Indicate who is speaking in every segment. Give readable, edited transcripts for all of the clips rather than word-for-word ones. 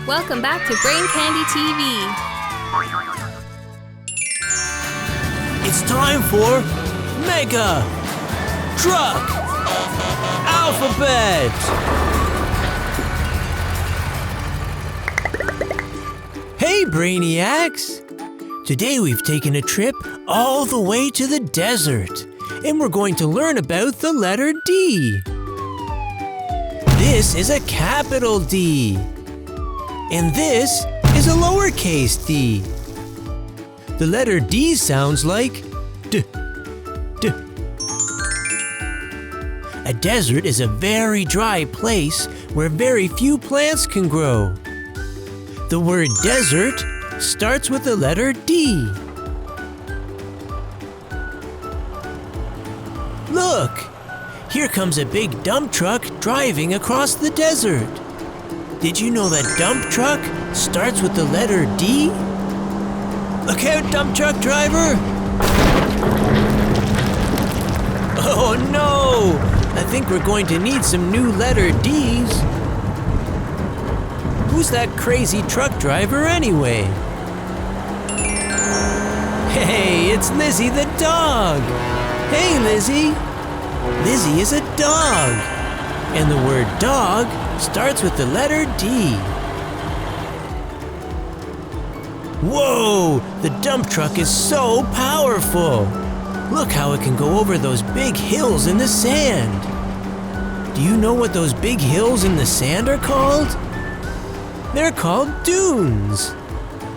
Speaker 1: Welcome back to Brain Candy TV.
Speaker 2: It's time for Mega Truck Alphabet. Hey Brainiacs! Today we've taken a trip all the way to the desert, and we're going to learn about the letter D. This is a capital D, and this is a lowercase d. The letter D sounds like D, D. A desert is a very dry place where very few plants can grow. The word desert starts with the letter D. Look! Here comes a big dump truck driving across the desert. Did you know that dump truck starts with the letter D? Look out, dump truck driver! Oh no! I think we're going to need some new letter Ds. Who's that crazy truck driver anyway? Hey, it's Lizzy the dog! Hey, Lizzy! Lizzy is a dog, and the word dog starts with the letter D. Whoa! The dump truck is so powerful! Look how it can go over those big hills in the sand. Do you know what those big hills in the sand are called? They're called dunes.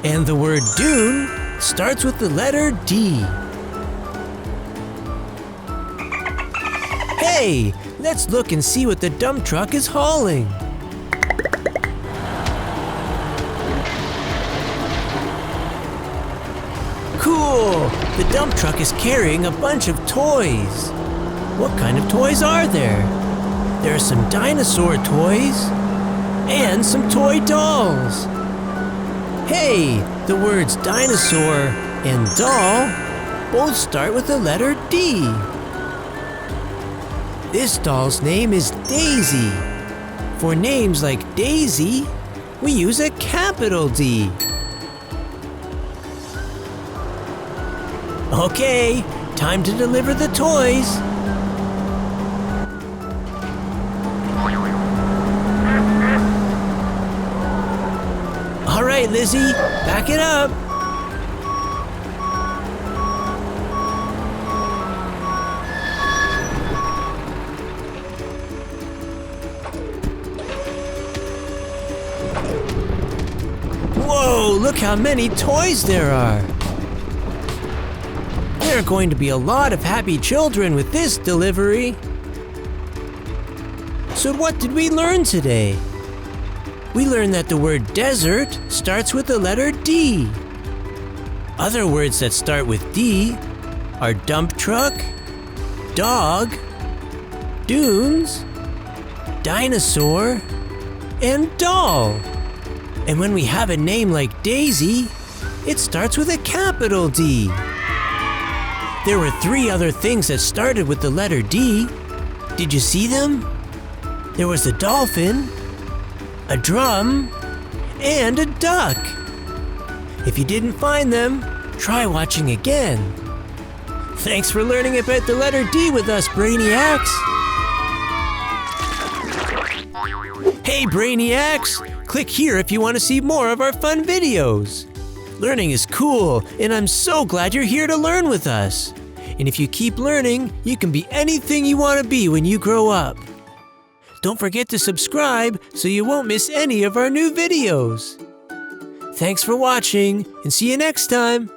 Speaker 2: And the word dune starts with the letter D. Hey, let's look and see what the dump truck is hauling. Cool! The dump truck is carrying a bunch of toys. What kind of toys are there? There are some dinosaur toys and some toy dolls. Hey, the words dinosaur and doll both start with the letter D. This doll's name is Daisy. For names like Daisy, we use a capital D. Okay, time to deliver the toys. All right, Lizzy, back it up. Whoa, look how many toys there are. There are going to be a lot of happy children with this delivery. So what did we learn today? We learned that the word desert starts with the letter D. Other words that start with D are dump truck, dog, dunes, dinosaur, and doll. And when we have a name like Daisy, it starts with a capital D. There were 3 other things that started with the letter D. Did you see them? There was a dolphin, a drum, and a duck. If you didn't find them, try watching again. Thanks for learning about the letter D with us, Brainiacs. Hey, Brainiacs! Click here if you want to see more of our fun videos. Learning is cool, and I'm so glad you're here to learn with us. And if you keep learning, you can be anything you want to be when you grow up. Don't forget to subscribe so you won't miss any of our new videos. Thanks for watching, and see you next time.